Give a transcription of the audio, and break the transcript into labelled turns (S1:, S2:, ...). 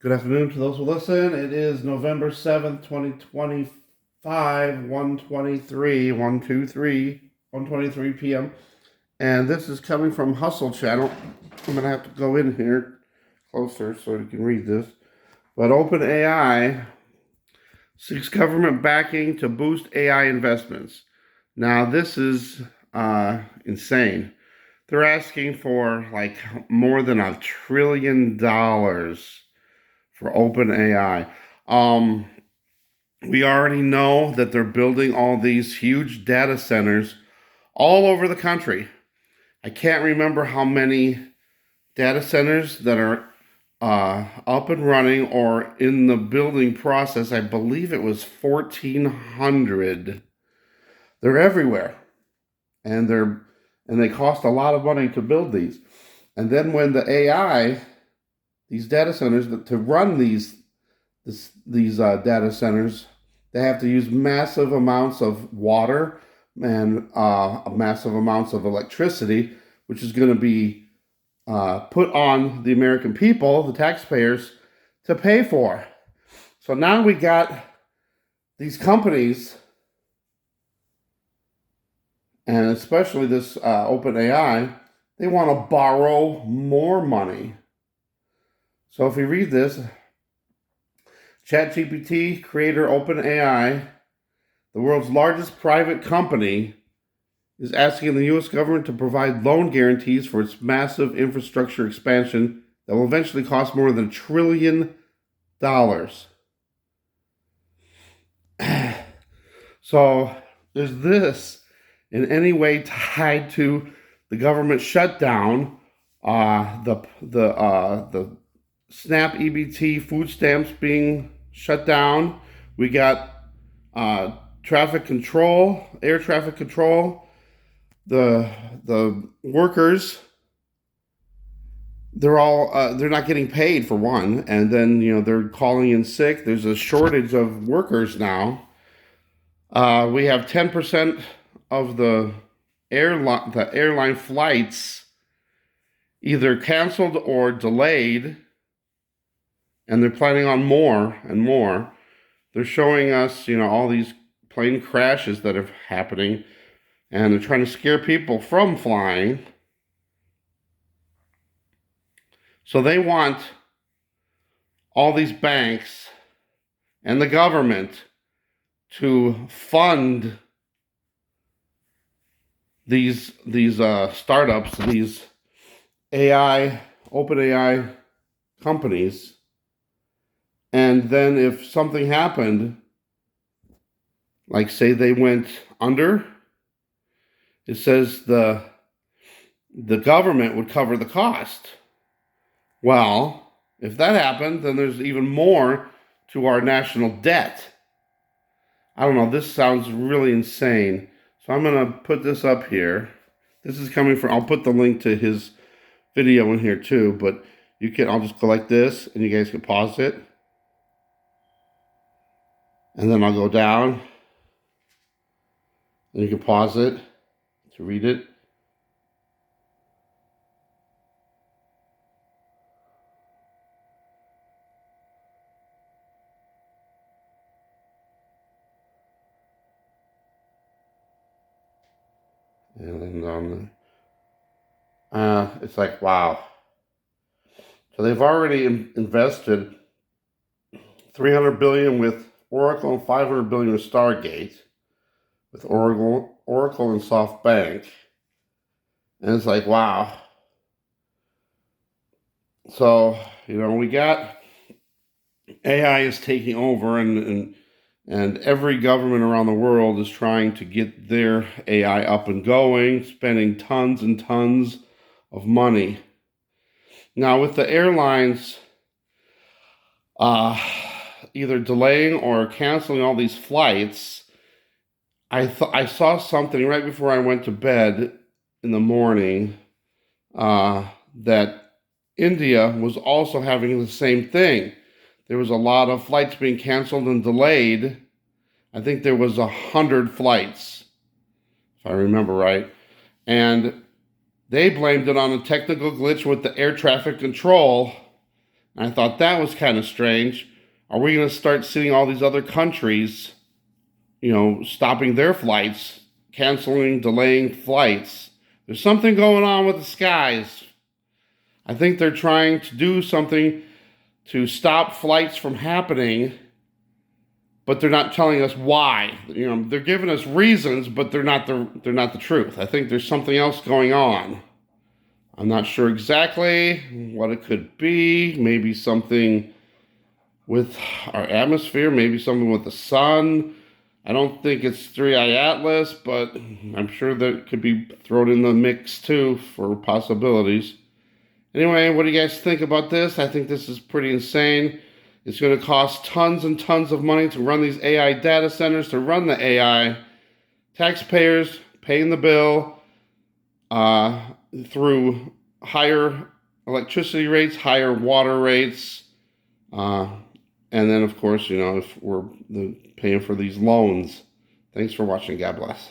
S1: Good afternoon to those who listen. It is November 7th, 2025, 123 p.m. And this is coming from Hustle Channel. I'm going to have to go in here closer so you can read this. But OpenAI seeks government backing to boost AI investments. Now, this is insane. They're asking for like more than $1 trillion for OpenAI. We already know that they're building all these huge data centers all over the country. I can't remember how many data centers that are up and running or in the building process. I believe it was 1,400. They're everywhere, and they cost a lot of money to build these. And then when the AI, these data centers to run these data centers, they have to use massive amounts of water and massive amounts of electricity, which is going to be put on the American people, the taxpayers, to pay for. So now we got these companies, and especially this OpenAI, they want to borrow more money. So if you read this, ChatGPT creator OpenAI, the world's largest private company, is asking the U.S. government to provide loan guarantees for its massive infrastructure expansion that will eventually cost more than $1 trillion. So, is this in any way tied to the government shutdown? The SNAP EBT food stamps being shut down. We got traffic control, air traffic control. The workers, they're not getting paid for one, and then they're calling in sick. There's a shortage of workers now. We have 10% of the airline flights either canceled or delayed. And they're planning on more and more. They're showing us, all these plane crashes that are happening, and they're trying to scare people from flying. So they want all these banks and the government to fund these startups, these OpenAI companies. And then if something happened, like say they went under, it says the government would cover the cost. Well, if that happened, then there's even more to our national debt. I don't know, this sounds really insane. So I'm going to put this up here. This is coming from, I'll put the link to his video in here too, but I'll just go like this and you guys can pause it. And then I'll go down, and you can pause it to read it. And then it's like, wow. So they've already invested $300 billion with Oracle and $500 billion with Stargate, with Oracle and SoftBank, and it's like, wow. So we got AI is taking over, and every government around the world is trying to get their AI up and going, spending tons and tons of money. Now with the airlines either delaying or canceling all these flights, I saw something right before I went to bed in the morning that India was also having the same thing. There was a lot of flights being canceled and delayed. I think there was 100 flights, if I remember right. And they blamed it on a technical glitch with the air traffic control. And I thought that was kind of strange. Are we going to start seeing all these other countries, stopping their flights, canceling, delaying flights? There's something going on with the skies. I think they're trying to do something to stop flights from happening, but they're not telling us why. They're giving us reasons, but they're not the truth. I think there's something else going on. I'm not sure exactly what it could be. Maybe something with our atmosphere, maybe something with the sun. I don't think it's Three-Eye Atlas, but I'm sure that could be thrown in the mix too for possibilities. Anyway, what do you guys think about this? I think this is pretty insane. It's going to cost tons and tons of money to run these AI data centers, to run the AI. Taxpayers paying the bill through higher electricity rates, higher water rates, and then, of course, if we're paying for these loans. Thanks for watching. God bless.